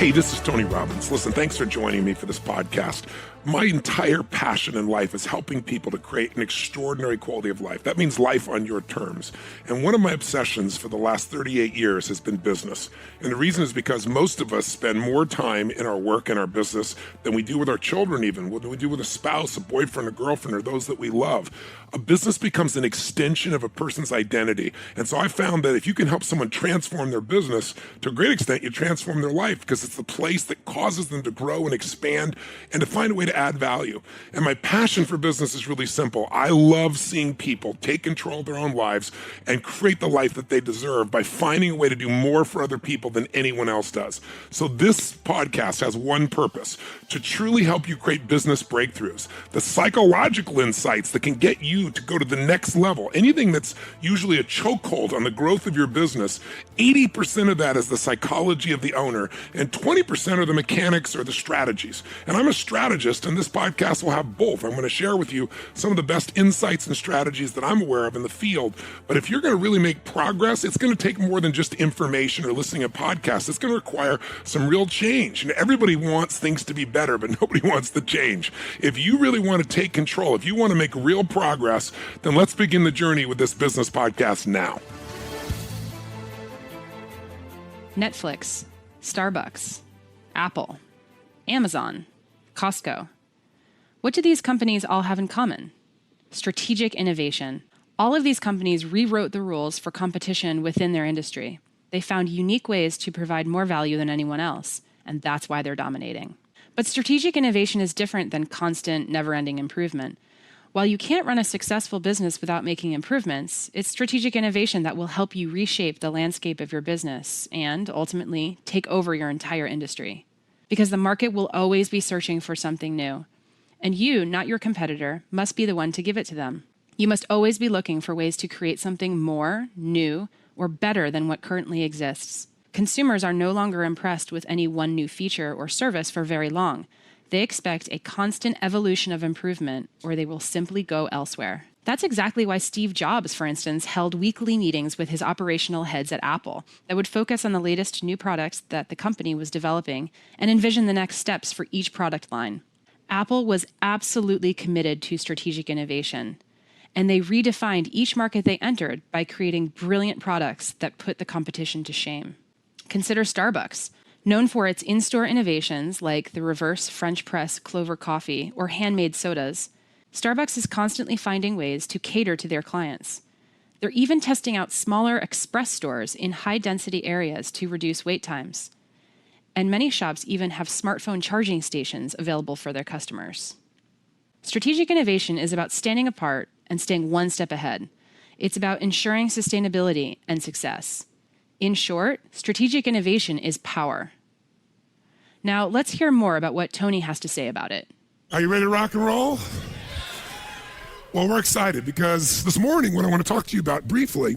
Hey, this is Tony Robbins. Listen, thanks for joining me for this podcast. My entire passion in life is helping people to create an extraordinary quality of life. That means life on your terms. And one of my obsessions for the last 38 years has been business. And the reason is because most of us spend more time in our work and our business than we do with our children even, than we do with a spouse, a boyfriend, a girlfriend, or those that we love. A business becomes an extension of a person's identity. And so I found that if you can help someone transform their business, to a great extent, you transform their life, because it's the place that causes them to grow and expand and to find a way to add value. And my passion for business is really simple. I love seeing people take control of their own lives and create the life that they deserve by finding a way to do more for other people than anyone else does. So this podcast has one purpose: to truly help you create business breakthroughs, the psychological insights that can get you to go to the next level. Anything that's usually a chokehold on the growth of your business, 80% of that is the psychology of the owner, and 20% are the mechanics or the strategies. And I'm a strategist, and this podcast will have both. I'm going to share with you some of the best insights and strategies that I'm aware of in the field. But if you're going to really make progress, it's going to take more than just information or listening to podcasts. It's going to require some real change. And everybody wants things to be better, but nobody wants the change. If you really want to take control, if you want to make real progress, then let's begin the journey with this business podcast now. Netflix, Starbucks, Apple, Amazon, Costco. What do these companies all have in common? Strategic innovation. All of these companies rewrote the rules for competition within their industry. They found unique ways to provide more value than anyone else, and that's why they're dominating. But strategic innovation is different than constant, never-ending improvement. While you can't run a successful business without making improvements, it's strategic innovation that will help you reshape the landscape of your business and, ultimately, take over your entire industry. Because the market will always be searching for something new. And you, not your competitor, must be the one to give it to them. You must always be looking for ways to create something more, new, or better than what currently exists. Consumers are no longer impressed with any one new feature or service for very long. They expect a constant evolution of improvement, or they will simply go elsewhere. That's exactly why Steve Jobs, for instance, held weekly meetings with his operational heads at Apple that would focus on the latest new products that the company was developing and envision the next steps for each product line. Apple was absolutely committed to strategic innovation, and they redefined each market they entered by creating brilliant products that put the competition to shame. Consider Starbucks. Known for its in-store innovations like the reverse French press Clover coffee or handmade sodas, Starbucks is constantly finding ways to cater to their clients. They're even testing out smaller express stores in high-density areas to reduce wait times. And many shops even have smartphone charging stations available for their customers. Strategic innovation is about standing apart and staying one step ahead. It's about ensuring sustainability and success. In short, strategic innovation is power. Now, let's hear more about what Tony has to say about it. Are you ready to rock and roll? Well, we're excited because this morning what I want to talk to you about briefly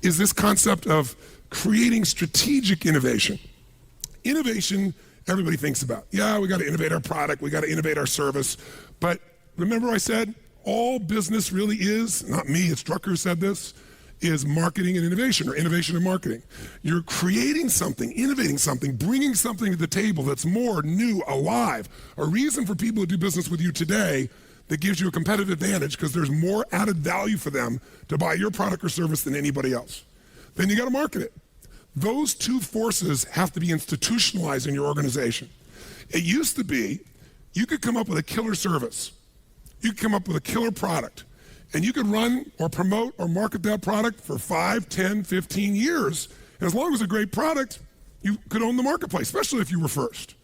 is this concept of creating strategic innovation. Innovation, everybody thinks about. Yeah, we got to innovate our product, we got to innovate our service. But remember I said all business really is, not me, it's Drucker who said this, is marketing and innovation, or innovation and marketing. You're creating something, innovating something, bringing something to the table that's more, new, alive, a reason for people to do business with you today that gives you a competitive advantage because there's more added value for them to buy your product or service than anybody else. Then you got to market it. Those two forces have to be institutionalized in your organization. It used to be you could come up with a killer service. You could come up with a killer product. And you could run or promote or market that product for 5, 10, 15 years. And as long as it's a great product, you could own the marketplace, especially if you were first.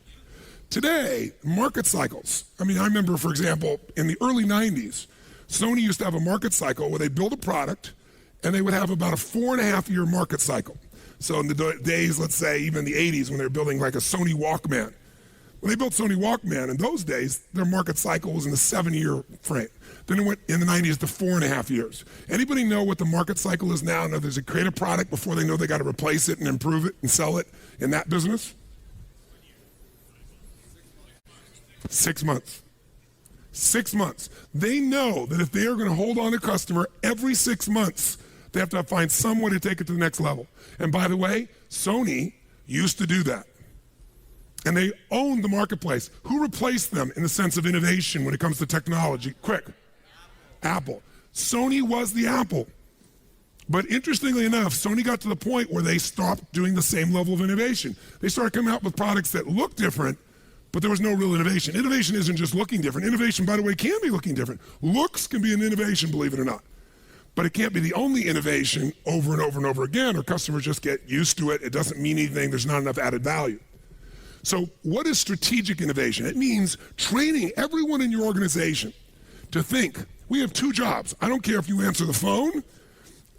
Today, market cycles. I remember, for example, in the early 90s, Sony used to have a market cycle where they build a product and they would have about a 4.5-year market cycle. So in the days, let's say, even the 80s when they were building like a Sony Walkman. When they built Sony Walkman, in those days, their market cycle was in the 7-year frame. Then it went in the 90s to 4.5 years. Anybody know what the market cycle is now? Now there's a create a product before they know they got to replace it and improve it and sell it in that business? 6 months. 6 months. They know that if they are going to hold on to a customer every 6 months, they have to find some way to take it to the next level. And by the way, Sony used to do that. And they owned the marketplace. Who replaced them in the sense of innovation when it comes to technology? Quick. Apple. Sony was the Apple. But interestingly enough, Sony got to the point where they stopped doing the same level of innovation. They started coming out with products that looked different, but there was no real innovation. Innovation isn't just looking different. Innovation, by the way, can be looking different. Looks can be an innovation, believe it or not. But it can't be the only innovation over and over and over again, or customers just get used to it. It doesn't mean anything. There's not enough added value. So what is strategic innovation? It means training everyone in your organization to think, we have two jobs. I don't care if you answer the phone,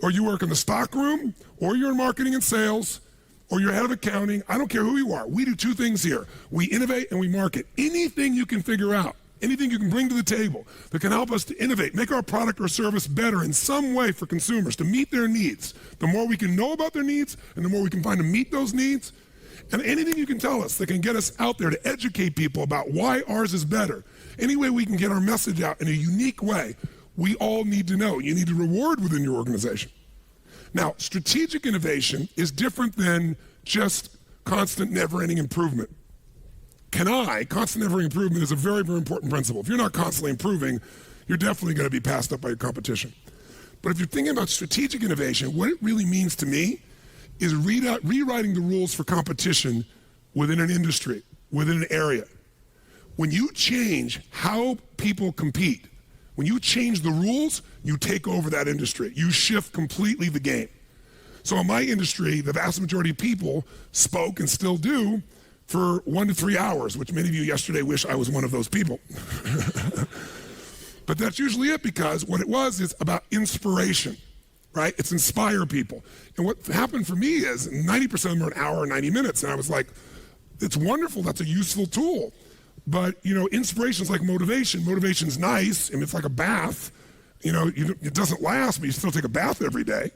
or you work in the stock room, or you're in marketing and sales, or you're head of accounting. I don't care who you are. We do two things here. We innovate and we market. Anything you can figure out, anything you can bring to the table that can help us to innovate, make our product or service better in some way for consumers to meet their needs. The more we can know about their needs and the more we can find to meet those needs, and anything you can tell us that can get us out there to educate people about why ours is better, any way we can get our message out in a unique way, we all need to know. You need to reward within your organization. Now, strategic innovation is different than just constant, never-ending improvement. Constant, never-ending improvement is a very, very important principle. If you're not constantly improving, you're definitely going to be passed up by your competition. But if you're thinking about strategic innovation, what it really means to me is rewriting the rules for competition within an industry, within an area. When you change how people compete, when you change the rules, you take over that industry. You shift completely the game. So in my industry, the vast majority of people spoke and still do for 1 to 3 hours, which many of you yesterday wish I was one of those people. But that's usually it, because what it was is about inspiration, right? It's inspire people. And what happened for me is 90% of them are an hour or 90 minutes. And I was like, it's wonderful. That's a useful tool. But, inspiration is like motivation. Motivation's nice, and it's like a bath. It doesn't last, but you still take a bath every day.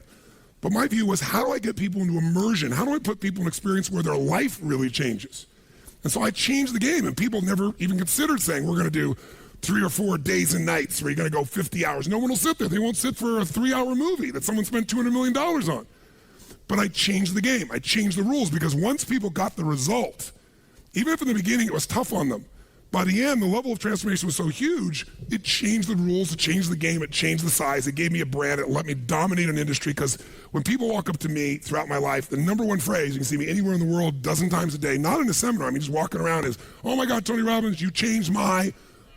But my view was, how do I get people into immersion? How do I put people in an experience where their life really changes? And so I changed the game, and people never even considered saying, we're going to do 3 or 4 days and nights where you're going to go 50 hours. No one will sit there. They won't sit for a 3-hour movie that someone spent $200 million on. But I changed the game. I changed the rules, because once people got the result, even if in the beginning it was tough on them, by the end, the level of transformation was so huge, it changed the rules, it changed the game, it changed the size, it gave me a brand, it let me dominate an industry. Because when people walk up to me throughout my life, the number one phrase, you can see me anywhere in the world, dozen times a day, not in a seminar, just walking around, is, oh my God, Tony Robbins, you changed my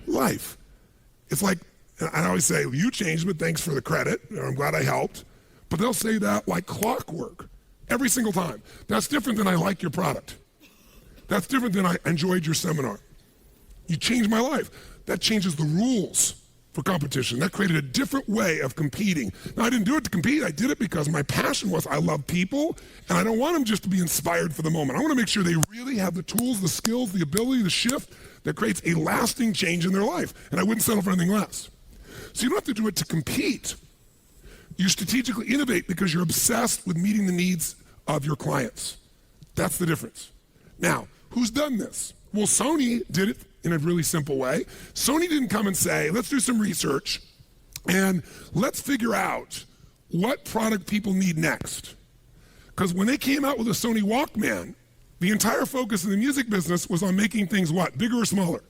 life. It's like, I always say, you changed, but thanks for the credit, I'm glad I helped. But they'll say that like clockwork, every single time. That's different than I like your product. That's different than I enjoyed your seminar. You changed my life. That changes the rules for competition. That created a different way of competing. Now, I didn't do it to compete. I did it because my passion was, I love people, and I don't want them just to be inspired for the moment. I want to make sure they really have the tools, the skills, the ability, the shift that creates a lasting change in their life. And I wouldn't settle for anything less. So you don't have to do it to compete. You strategically innovate because you're obsessed with meeting the needs of your clients. That's the difference. Now, who's done this? Well, Sony did it in a really simple way. Sony didn't come and say, let's do some research and let's figure out what product people need next. Because when they came out with a Sony Walkman, the entire focus in the music business was on making things what? Bigger or smaller?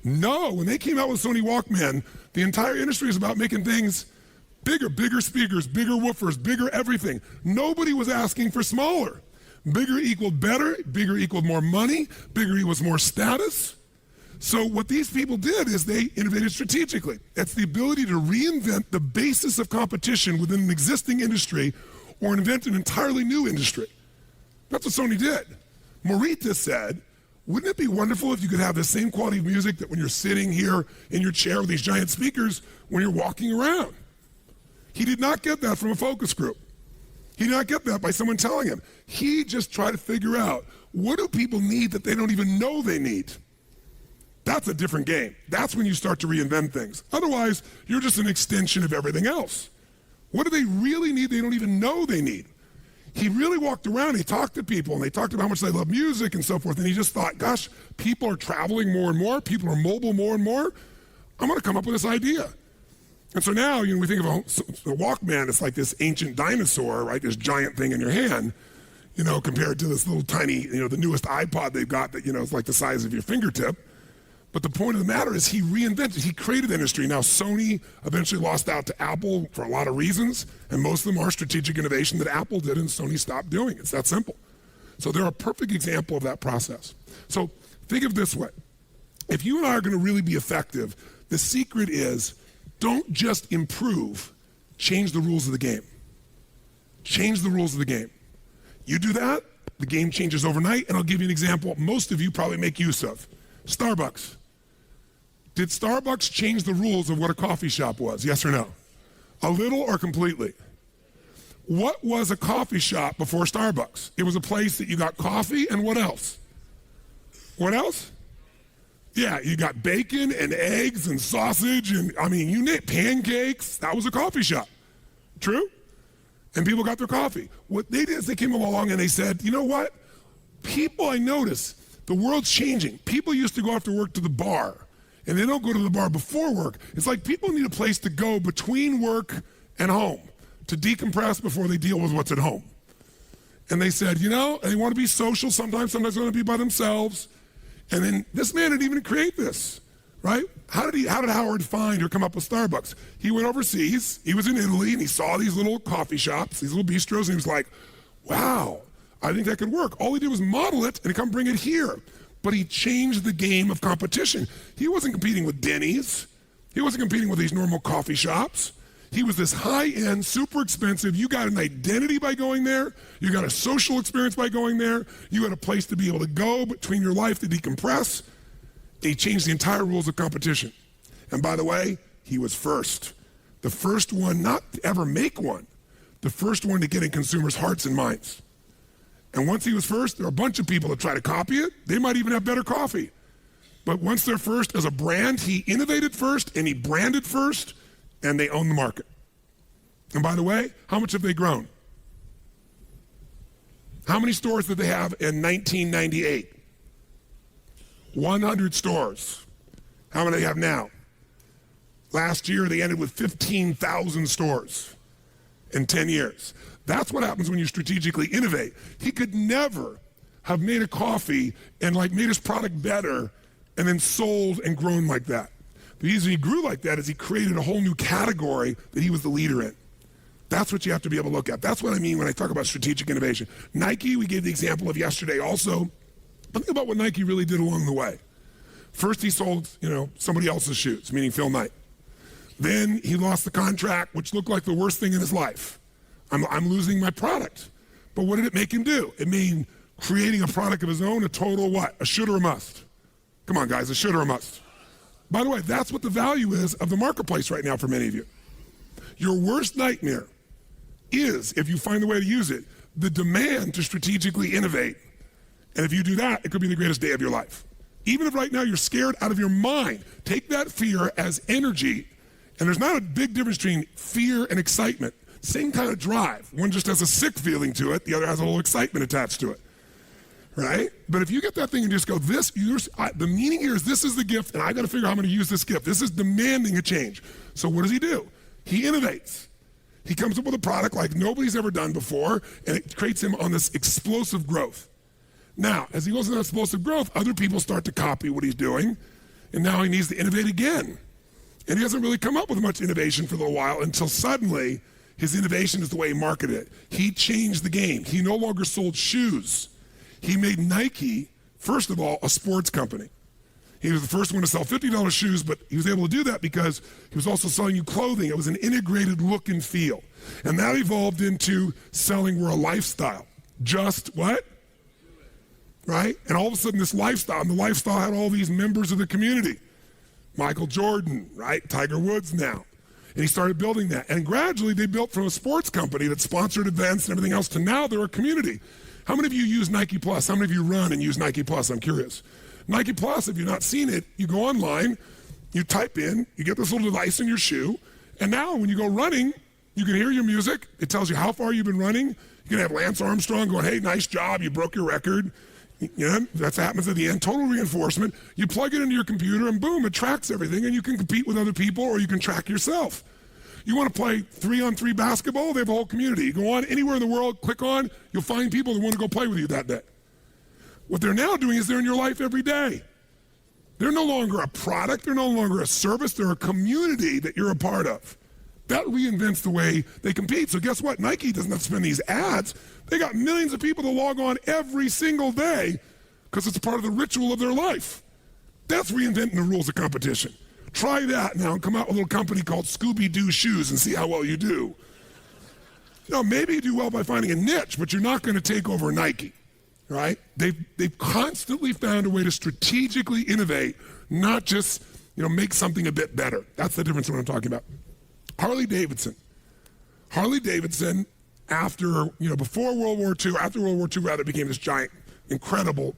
No, when they came out with Sony Walkman, the entire industry is about making things bigger speakers, bigger woofers, bigger everything. Nobody was asking for smaller. Bigger equaled better, bigger equaled more money, bigger equals more status. So what these people did is they innovated strategically. It's the ability to reinvent the basis of competition within an existing industry or invent an entirely new industry. That's what Sony did. Morita said, wouldn't it be wonderful if you could have the same quality of music that when you're sitting here in your chair with these giant speakers when you're walking around? He did not get that from a focus group. He did not get that by someone telling him. He just tried to figure out, what do people need that they don't even know they need? That's a different game. That's when you start to reinvent things. Otherwise, you're just an extension of everything else. What do they really need they don't even know they need? He really walked around, he talked to people, and they talked about how much they love music and so forth, and he just thought, gosh, people are traveling more and more, people are mobile more and more. I'm gonna come up with this idea. And so now, we think of a Walkman, it's like this ancient dinosaur, right? This giant thing in your hand. compared to this little tiny, the newest iPod they've got that, is like the size of your fingertip. But the point of the matter is he created the industry. Now, Sony eventually lost out to Apple for a lot of reasons, and most of them are strategic innovation that Apple did and Sony stopped doing. It's that simple. So they're a perfect example of that process. So think of it this way. If you and I are going to really be effective, the secret is don't just improve, change the rules of the game. Change the rules of the game. You do that, the game changes overnight, and I'll give you an example most of you probably make use of. Starbucks. Did Starbucks change the rules of what a coffee shop was, yes or no? A little or completely? What was a coffee shop before Starbucks? It was a place that you got coffee and what else? What else? Yeah, you got bacon and eggs and sausage and, you name it, pancakes. That was a coffee shop. True? And people got their coffee. What they did is they came along and they said, you know what? People, I notice, the world's changing. People used to go after work to the bar, and they don't go to the bar before work. It's like people need a place to go between work and home to decompress before they deal with what's at home. And they said, they want to be social sometimes they want to be by themselves. And then this man didn't even create this, right? How did Howard find or come up with Starbucks? He went overseas, he was in Italy, and he saw these little coffee shops, these little bistros, and he was like, wow, I think that could work. All he did was model it and come bring it here. But he changed the game of competition. He wasn't competing with Denny's. He wasn't competing with these normal coffee shops. He was this high-end, super expensive. You got an identity by going there. You got a social experience by going there. You had a place to be able to go between your life to decompress. He changed the entire rules of competition. And by the way, he was first. The first one not to ever make one. The first one to get in consumers' hearts and minds. And once he was first, there are a bunch of people that try to copy it. They might even have better coffee. But once they're first as a brand, he innovated first and he branded first, and they own the market. And by the way, how much have they grown? How many stores did they have in 1998? 100 stores. How many do they have now? Last year, they ended with 15,000 stores in 10 years. That's what happens when you strategically innovate. He could never have made a coffee and made his product better and then sold and grown like that. The reason he grew like that is he created a whole new category that he was the leader in. That's what you have to be able to look at. That's what I mean when I talk about strategic innovation. Nike, we gave the example of yesterday also. Think about what Nike really did along the way. First, he sold, somebody else's shoes, meaning Phil Knight. Then he lost the contract, which looked like the worst thing in his life. I'm losing my product. But what did it make him do? It made creating a product of his own a total what? A should or a must. Come on, guys, a should or a must. By the way, that's what the value is of the marketplace right now for many of you. Your worst nightmare is, if you find the way to use it, the demand to strategically innovate. And if you do that, it could be the greatest day of your life. Even if right now you're scared out of your mind, take that fear as energy. And there's not a big difference between fear and excitement. Same kind of drive. One just has a sick feeling to it. The other has a little excitement attached to it. Right? But if you get that thing and just go, the meaning here is this is the gift, and I got to figure out how I'm going to use this gift. This is demanding a change. So what does he do? He innovates. He comes up with a product like nobody's ever done before, and it creates him on this explosive growth. Now, as he goes into that explosive growth, other people start to copy what he's doing, and now he needs to innovate again. And he hasn't really come up with much innovation for a little while until suddenly his innovation is the way he marketed it. He changed the game. He no longer sold shoes. He made Nike, first of all, a sports company. He was the first one to sell $50 shoes, but he was able to do that because he was also selling you clothing. It was an integrated look and feel. And that evolved into selling we're a lifestyle. Just what? Right? And all of a sudden this lifestyle, and the lifestyle had all these members of the community. Michael Jordan, right? Tiger Woods now. And he started building that. And gradually they built from a sports company that sponsored events and everything else to now they're a community. How many of you use Nike Plus? How many of you run and use Nike Plus? I'm curious. Nike Plus, if you've not seen it, you go online, you type in, you get this little device in your shoe, and now when you go running, you can hear your music. It tells you how far you've been running. You can have Lance Armstrong going, hey, nice job, you broke your record. That happens at the end. Total reinforcement. You plug it into your computer, and boom, it tracks everything, and you can compete with other people, or you can track yourself. You want to play 3-on-3 basketball? They have a whole community. You go on anywhere in the world, click on, you'll find people that want to go play with you that day. What they're now doing is they're in your life every day. They're no longer a product, they're no longer a service, they're a community that you're a part of. That reinvents the way they compete. So guess what? Nike doesn't have to spend these ads. They got millions of people that log on every single day because it's part of the ritual of their life. That's reinventing the rules of competition. Try that now and come out with a little company called Scooby-Doo Shoes and see how well you do. Maybe you do well by finding a niche, but you're not going to take over Nike, right? They've constantly found a way to strategically innovate, not just make something a bit better. That's the difference in what I'm talking about. Harley Davidson, after, before World War II, after World War II, rather, became this giant, incredible,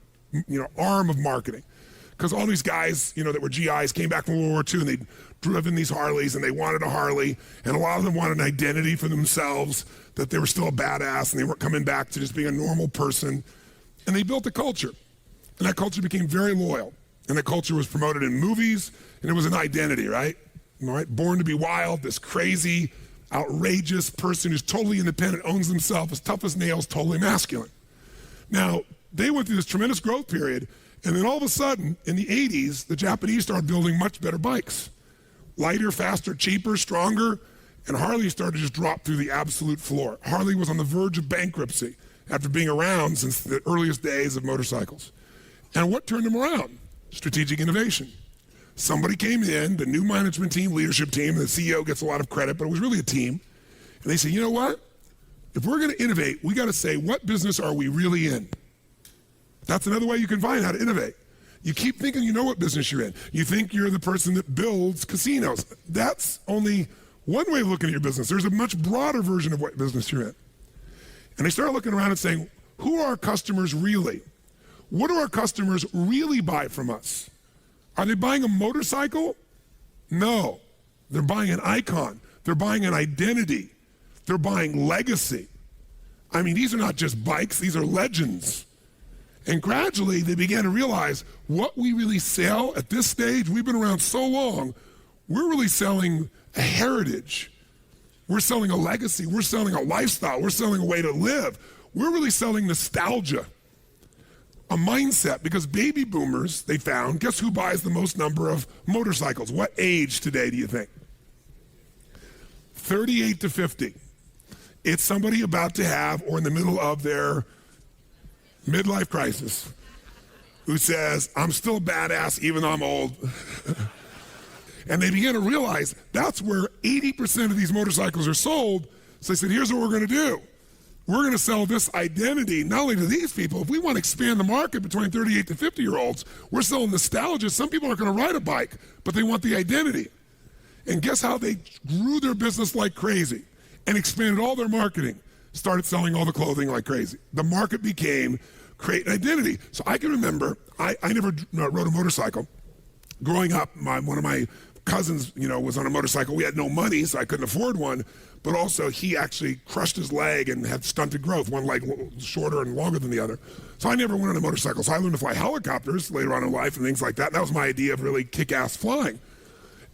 arm of marketing. Because all these guys, that were GIs came back from World War II and they'd driven these Harleys and they wanted a Harley. And a lot of them wanted an identity for themselves, that they were still a badass and they weren't coming back to just being a normal person. And they built a culture. And that culture became very loyal. And that culture was promoted in movies and it was an identity, right? Born to be wild, this crazy, outrageous person who's totally independent, owns himself, is tough as nails, totally masculine. Now, they went through this tremendous growth period, and then all of a sudden, in the 80s, the Japanese started building much better bikes. Lighter, faster, cheaper, stronger, and Harley started to just drop through the absolute floor. Harley was on the verge of bankruptcy after being around since the earliest days of motorcycles. And what turned them around? Strategic innovation. Somebody came in, the new management team, leadership team, the CEO gets a lot of credit, but it was really a team. And they said, you know what? If we're going to innovate, we got to say, what business are we really in? That's another way you can find how to innovate. You keep thinking you know what business you're in. You think you're the person that builds casinos. That's only one way of looking at your business. There's a much broader version of what business you're in. And they started looking around and saying, who are our customers really? What do our customers really buy from us? Are they buying a motorcycle? No. They're buying an icon. They're buying an identity. They're buying legacy. I mean, these are not just bikes, these are legends. And gradually, they began to realize what we really sell at this stage, we've been around so long, we're really selling a heritage. We're selling a legacy. We're selling a lifestyle. We're selling a way to live. We're really selling nostalgia, a mindset, because baby boomers, they found, guess who buys the most number of motorcycles? What age today do you think? 38 to 50. It's somebody about to have or in the middle of their midlife crisis who says, I'm still a badass even though I'm old. And they began to realize that's where 80% of these motorcycles are sold. So they said, here's what we're going to do. We're going to sell this identity not only to these people. If we want to expand the market between 38 to 50-year-olds, we're selling nostalgia. Some people aren't going to ride a bike, but they want the identity. And guess how they grew their business like crazy and expanded all their marketing, started selling all the clothing like crazy. The market became create an identity. So I can remember, I never rode a motorcycle. Growing up, one of my cousins, was on a motorcycle. We had no money, so I couldn't afford one. But also, he actually crushed his leg and had stunted growth, one leg shorter and longer than the other. So I never went on a motorcycle. So I learned to fly helicopters later on in life and things like that. And that was my idea of really kick-ass flying.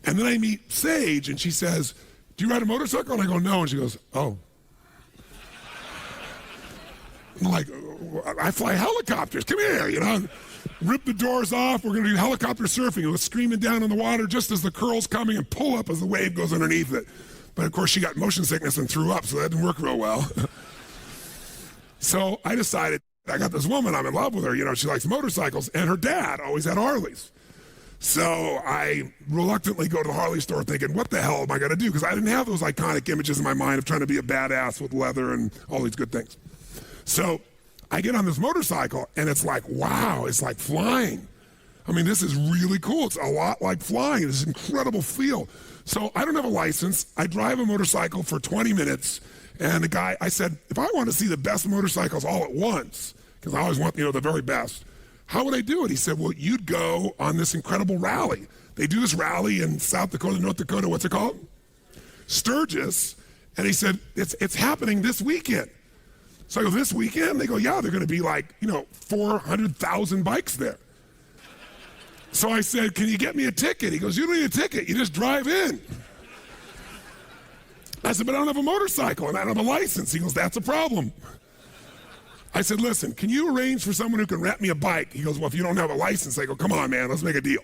And then I meet Sage, and she says, do you ride a motorcycle? And I go, no. And she goes, oh. I'm like, I fly helicopters. Come here, Rip the doors off. We're going to do helicopter surfing. Let's screaming down on the water just as the curl's coming and pull up as the wave goes underneath it. But of course, she got motion sickness and threw up, so that didn't work real well. So I decided, I got this woman, I'm in love with her. She likes motorcycles, and her dad always had Harleys. So I reluctantly go to the Harley store thinking, what the hell am I going to do? Because I didn't have those iconic images in my mind of trying to be a badass with leather and all these good things. So I get on this motorcycle, and it's like, wow, it's like flying. I mean, this is really cool. It's a lot like flying. It's an incredible feel. So I don't have a license. I drive a motorcycle for 20 minutes, and the guy, I said, if I want to see the best motorcycles all at once, because I always want, the very best, how would I do it? He said, well, you'd go on this incredible rally. They do this rally in South Dakota, North Dakota, what's it called? Sturgis. And he said, it's happening this weekend. So I go, this weekend? They go, yeah, they're going to be like, 400,000 bikes there. So I said, can you get me a ticket? He goes, you don't need a ticket. You just drive in. I said, but I don't have a motorcycle and I don't have a license. He goes, that's a problem. I said, listen, can you arrange for someone who can rent me a bike? He goes, well, if you don't have a license. I go, come on, man, let's make a deal.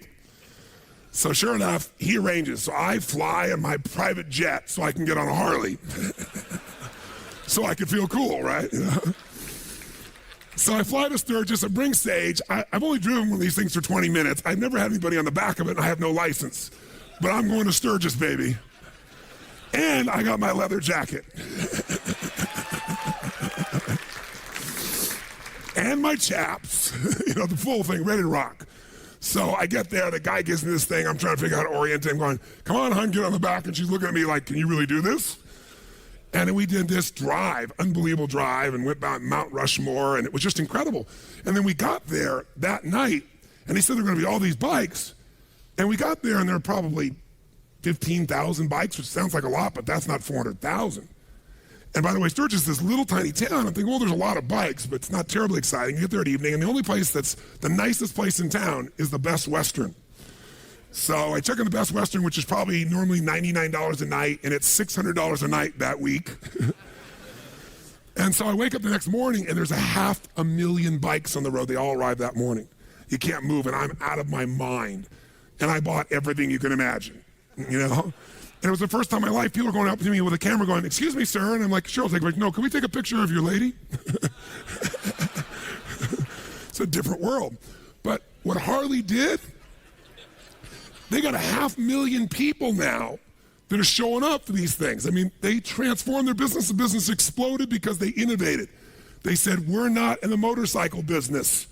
So sure enough, he arranges. So I fly in my private jet so I can get on a Harley. So I can feel cool, right? You know? So I fly to Sturgis, I bring Sage. I've only driven one of these things for 20 minutes. I've never had anybody on the back of it, and I have no license. But I'm going to Sturgis, baby. And I got my leather jacket. And my chaps, you know, the full thing, ready to rock. So I get there, the guy gives me this thing, I'm trying to figure out how to orient it. I'm going, come on, hon, get on the back. And she's looking at me like, can you really do this? And then we did this drive, unbelievable drive, and went down Mount Rushmore, and it was just incredible. And then we got there that night, and they said there were going to be all these bikes. And we got there, and there were probably 15,000 bikes, which sounds like a lot, but that's not 400,000. And by the way, Sturgis is this little tiny town. I'm thinking, well, there's a lot of bikes, but it's not terribly exciting. You get there at evening, and the only place that's the nicest place in town is the Best Western. So I check on the Best Western, which is probably normally $99 a night, and it's $600 a night that week. And so I wake up the next morning, and there's 500,000 bikes on the road. They all arrived that morning. You can't move, and I'm out of my mind. And I bought everything you can imagine, you know? And it was the first time in my life people were going up to me with a camera going, excuse me, sir. And I'm like, sure. I was like, no, can we take a picture of your lady? It's a different world. But what Harley did, they got 500,000 people now that are showing up for these things. I mean, they transformed their business. The business exploded because they innovated. They said, we're not in the motorcycle business,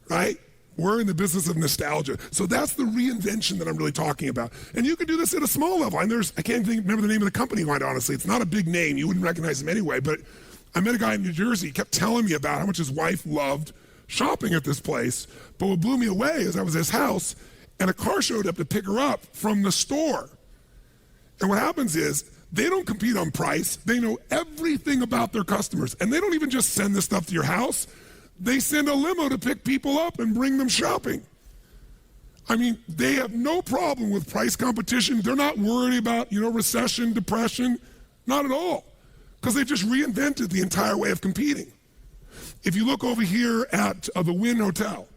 right? We're in the business of nostalgia. So that's the reinvention that I'm really talking about. And you can do this at a small level. And I can't even remember the name of the company, quite honestly. It's not a big name. You wouldn't recognize him anyway. But I met a guy in New Jersey. He kept telling me about how much his wife loved shopping at this place. But what blew me away is I was at his house, and a car showed up to pick her up from the store. And what happens is they don't compete on price. They know everything about their customers. And they don't even just send this stuff to your house. They send a limo to pick people up and bring them shopping. I mean, they have no problem with price competition. They're not worried about, recession, depression, not at all, because they just reinvented the entire way of competing. If you look over here at the Wynn Hotel,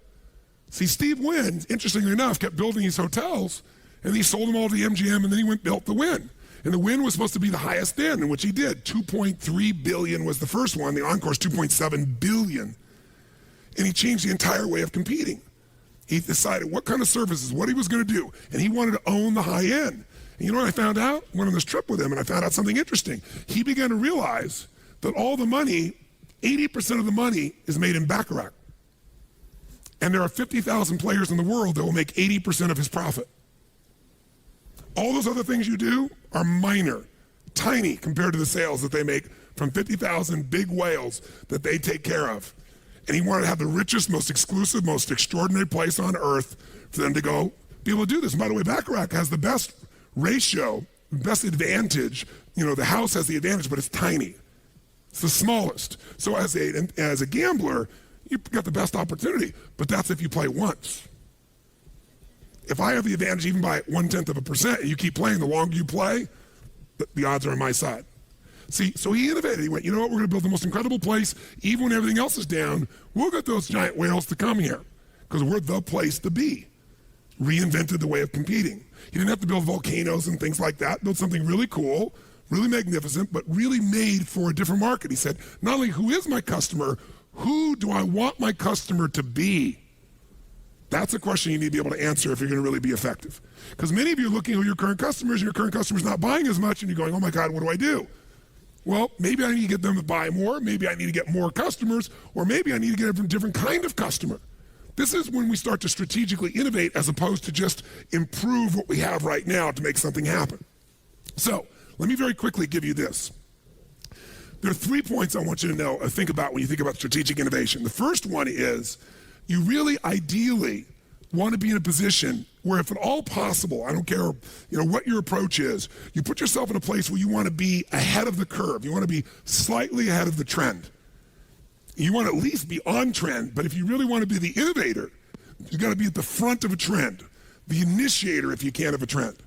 see, Steve Wynn, interestingly enough, kept building these hotels, and he sold them all to the MGM, and then he built the Wynn. And the Wynn was supposed to be the highest end, which he did. $2.3 billion was the first one. The Encore's $2.7 billion. And he changed the entire way of competing. He decided what kind of services, what he was going to do. And he wanted to own the high end. And you know what I found out? Went on this trip with him, and I found out something interesting. He began to realize that all the money, 80% of the money is made in Baccarat. And there are 50,000 players in the world that will make 80% of his profit. All those other things you do are minor, tiny compared to the sales that they make from 50,000 big whales that they take care of. And he wanted to have the richest, most exclusive, most extraordinary place on earth for them to go be able to do this. And by the way, Baccarat has the best ratio, best advantage. The house has the advantage, but it's tiny. It's the smallest. So as a gambler, you've got the best opportunity, but that's if you play once. If I have the advantage even by 0.1%, and you keep playing, the longer you play, the odds are on my side. See, so he innovated. He went, you know what, we're going to build the most incredible place. Even when everything else is down, we'll get those giant whales to come here because we're the place to be. Reinvented the way of competing. He didn't have to build volcanoes and things like that. Built something really cool, really magnificent, but really made for a different market. He said, not only who is my customer, who do I want my customer to be? That's a question you need to be able to answer if you're going to really be effective. Because many of you are looking at your current customers, and your current customer's not buying as much, and you're going, oh my God, what do I do? Well, maybe I need to get them to buy more, maybe I need to get more customers, or maybe I need to get a different kind of customer. This is when we start to strategically innovate as opposed to just improve what we have right now to make something happen. So, let me very quickly give you this. There are 3 points I want you to know, think about when you think about strategic innovation. The first one is, you really ideally want to be in a position where, if at all possible, I don't care what your approach is, you put yourself in a place where you want to be ahead of the curve. You want to be slightly ahead of the trend. You want to at least be on trend, but if you really want to be the innovator, you've got to be at the front of a trend, the initiator, if you can, of a trend.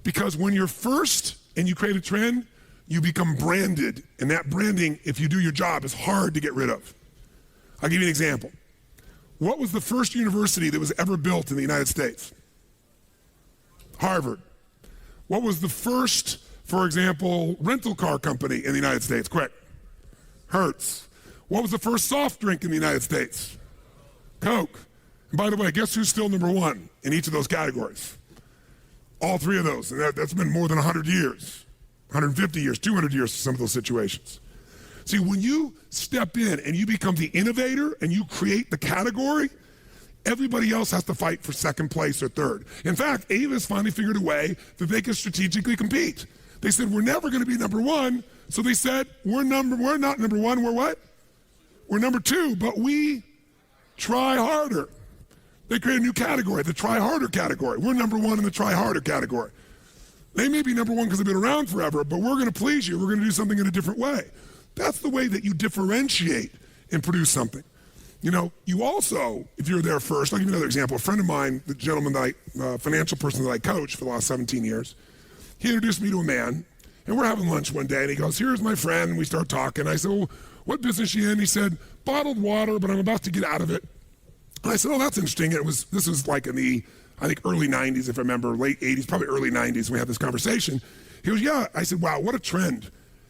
Because when you're first and you create a trend, you become branded, and that branding, if you do your job, is hard to get rid of. I'll give you an example. What was the first university that was ever built in the United States? Harvard. What was the first, for example, rental car company in the United States? Quick. Hertz. What was the first soft drink in the United States? Coke. And by the way, guess who's still number one in each of those categories? All three of those. And that's been more than 100 years, 150 years, 200 years for some of those situations. See, when you step in and you become the innovator and you create the category, everybody else has to fight for second place or third. In fact, Avis finally figured a way that they could strategically compete. They said, we're never going to be number one. So they said, we're not number one, we're what? We're number two, but we try harder. They created a new category, the try harder category. We're number one in the try harder category. They may be number one because they've been around forever, but we're going to please you. We're going to do something in a different way. That's the way that you differentiate and produce something. You know, you also, if you're there first, I'll give you another example. A friend of mine, the gentleman that financial person that I coached for the last 17 years, he introduced me to a man, and we're having lunch one day, and he goes, here's my friend, and we start talking. I said, well, what business are you in? He said, bottled water, but I'm about to get out of it. And I said, oh, that's interesting. And this was like in the, I think, early 90s, if I remember, late 80s, probably early 90s, when we had this conversation. He goes, yeah. I said, wow, what a trend.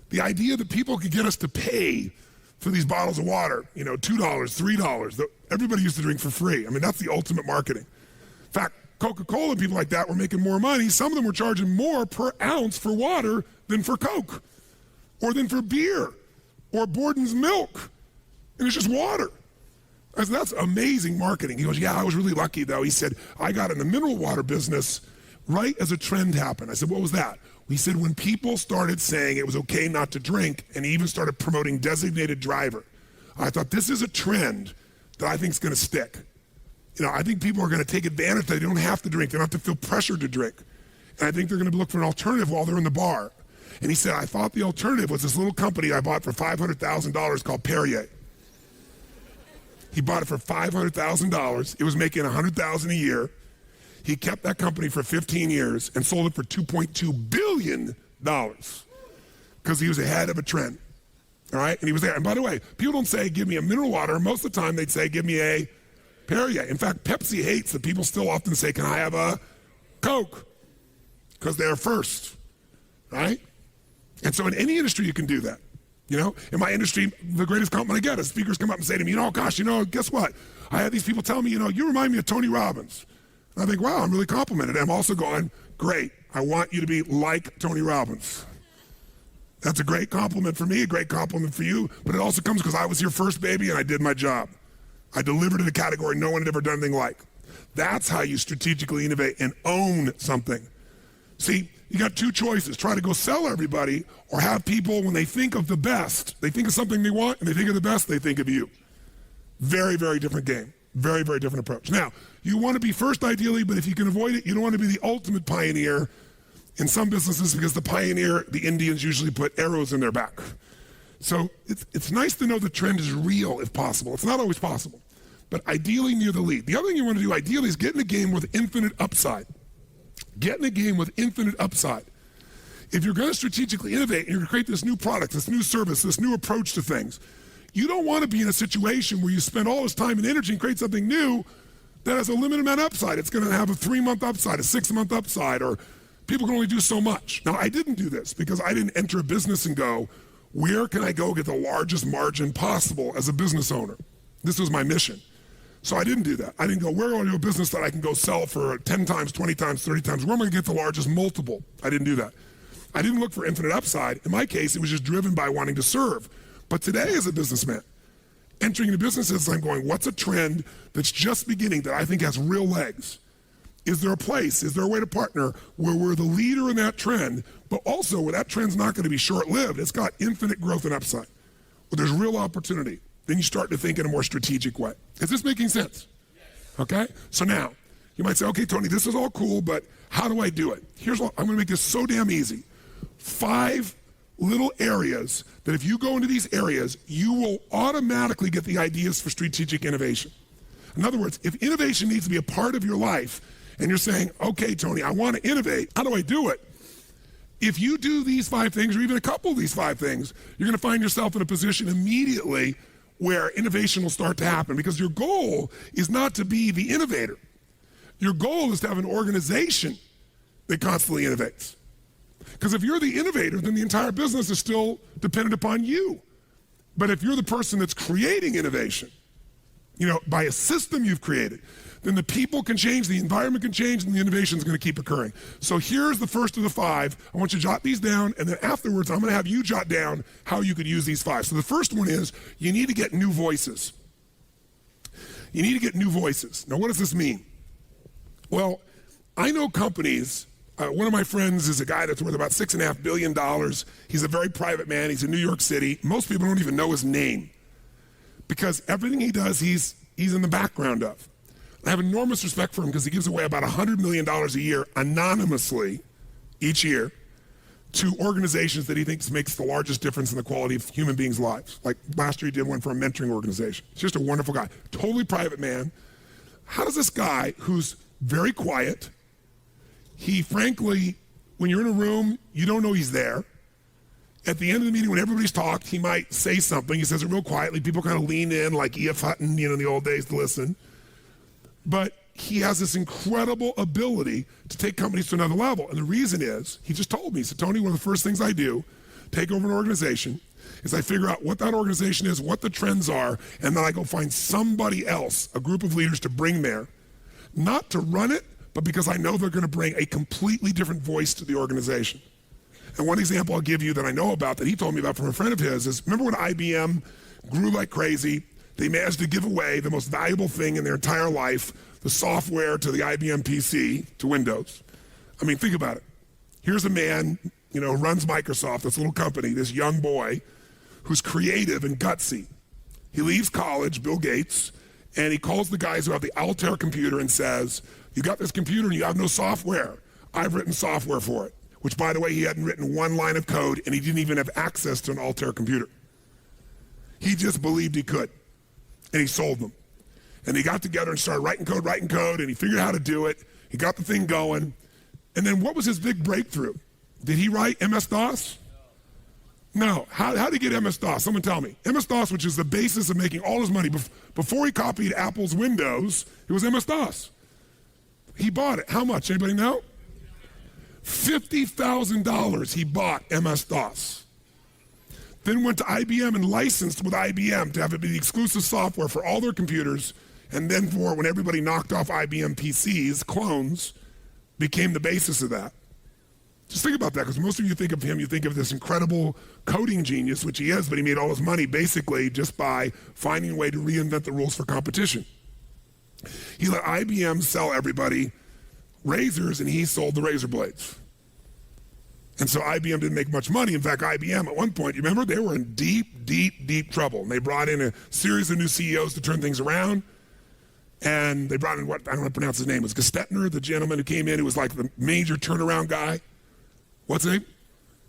The idea that people could get us to pay for these bottles of water, you know, $2, $3, that everybody used to drink for free. I mean, that's the ultimate marketing. In fact, Coca-Cola and people like that were making more money. Some of them were charging more per ounce for water than for Coke, or than for beer, or Borden's milk. And it's just water. I said, that's amazing marketing. He goes, yeah, I was really lucky, though. He said, I got in the mineral water business right as a trend happened. I said, what was that? He said, when people started saying it was okay not to drink, and he even started promoting designated driver, I thought, this is a trend that I think is going to stick. You know, I think people are going to take advantage that they don't have to drink. They don't have to feel pressured to drink. And I think they're going to look for an alternative while they're in the bar. And he said, I thought the alternative was this little company I bought for $500,000 called Perrier. He bought it for $500,000. It was making $100,000 a year. He kept that company for 15 years and sold it for $2.2 billion because he was ahead of a trend. All right? And he was there. And by the way, people don't say, give me a mineral water. Most of the time, they'd say, give me a Perrier. In fact, Pepsi hates that people still often say, can I have a Coke? Because they're first. Right? And so in any industry, you can do that. You know, in my industry, the greatest compliment I get is speakers come up and say to me, you know, gosh, you know, guess what? I had these people tell me, you know, you remind me of Tony Robbins. And I think, wow, I'm really complimented. I'm also going, great. I want you to be like Tony Robbins. That's a great compliment for me, a great compliment for you, but it also comes because I was here first, baby, and I did my job. I delivered in a category no one had ever done anything like. That's how you strategically innovate and own something. See, you got two choices. Try to go sell everybody, or have people, when they think of the best, they think of something they want, and they think of the best, they think of you. Very, very different game. Very, very different approach. Now, you want to be first ideally, but if you can avoid it, you don't want to be the ultimate pioneer in some businesses, because the pioneer, the Indians usually put arrows in their back. So it's nice to know the trend is real if possible. It's not always possible, but ideally near the lead. The other thing you want to do ideally is get in a game with infinite upside. Get in a game with infinite upside. If you're going to strategically innovate and you're going to create this new product, this new service, this new approach to things, you don't want to be in a situation where you spend all this time and energy and create something new that has a limited amount of upside. It's going to have a 3-month upside, a 6-month upside, or people can only do so much. Now, I didn't do this because I didn't enter a business and go, where can I go get the largest margin possible as a business owner? This was my mission. So I didn't do that. I didn't go, where do I do a business that I can go sell for 10 times, 20 times, 30 times? Where am I going to get the largest multiple? I didn't do that. I didn't look for infinite upside. In my case, it was just driven by wanting to serve. But today, as a businessman, entering into businesses, I'm going, what's a trend that's just beginning that I think has real legs? Is there a place, is there a way to partner where we're the leader in that trend, but also where that trend's not going to be short-lived? It's got infinite growth and upside, where there's real opportunity. Then you start to think in a more strategic way. Is this making sense? Okay? So now, you might say, okay, Tony, this is all cool, but how do I do it? Here's what, I'm going to make this so damn easy. 5 little areas that if you go into these areas, you will automatically get the ideas for strategic innovation. In other words, if innovation needs to be a part of your life, and you're saying, okay, Tony, I want to innovate, how do I do it? If you do these 5 things, or even a couple of these 5 things, you're going to find yourself in a position immediately where innovation will start to happen, because your goal is not to be the innovator. Your goal is to have an organization that constantly innovates. Because if you're the innovator, then the entire business is still dependent upon you. But if you're the person that's creating innovation, by a system you've created, then the people can change, the environment can change, and the innovation is going to keep occurring. So here's the first of the 5. I want you to jot these down, and then afterwards, I'm going to have you jot down how you could use these 5. So the first one is you need to get new voices. You need to get new voices. Now, what does this mean? Well, I know companies. One of my friends is a guy that's worth about $6.5 billion. He's a very private man. He's in New York City. Most people don't even know his name, because everything he does, he's in the background of. I have enormous respect for him because he gives away about $100 million a year anonymously each year to organizations that he thinks makes the largest difference in the quality of human beings' lives. Like last year he did one for a mentoring organization. He's just a wonderful guy, totally private man. How does this guy, who's very quiet, he frankly, when you're in a room, you don't know he's there. At the end of the meeting, when everybody's talked, he might say something. He says it real quietly. People kind of lean in like E.F. Hutton, in the old days to listen. But he has this incredible ability to take companies to another level. And the reason is, he just told me, he said, Tony, one of the first things I do, take over an organization, is I figure out what that organization is, what the trends are, and then I go find somebody else, a group of leaders to bring there, not to run it, but because I know they're going to bring a completely different voice to the organization. And one example I'll give you that I know about, that he told me about from a friend of his, is remember when IBM grew like crazy? They managed to give away the most valuable thing in their entire life, the software to the IBM PC, to Windows. I mean, think about it. Here's a man, who runs Microsoft, this little company, this young boy, who's creative and gutsy. He leaves college, Bill Gates, and he calls the guys who have the Altair computer and says, you got this computer and you have no software. I've written software for it, which, by the way, he hadn't written one line of code, and he didn't even have access to an Altair computer. He just believed he could. And he sold them. And they got together and started writing code, and he figured out how to do it. He got the thing going. And then what was his big breakthrough? Did he write MS-DOS? No. How did he get MS-DOS? Someone tell me. MS-DOS, which is the basis of making all his money. Before he copied Apple's Windows, it was MS-DOS. He bought it. How much? Anybody know? $50,000 he bought MS-DOS. Then went to IBM and licensed with IBM to have it be the exclusive software for all their computers, and then for when everybody knocked off IBM PCs, clones, became the basis of that. Just think about that, because most of you think of him, you think of this incredible coding genius, which he is, but he made all his money basically just by finding a way to reinvent the rules for competition. He let IBM sell everybody razors, and he sold the razor blades. And so IBM didn't make much money. In fact, IBM at one point, you remember, they were in deep, deep, deep trouble. And they brought in a series of new CEOs to turn things around. And they brought in I don't know how to pronounce his name. It was Gestetner, the gentleman who came in, who was like the major turnaround guy. What's his name?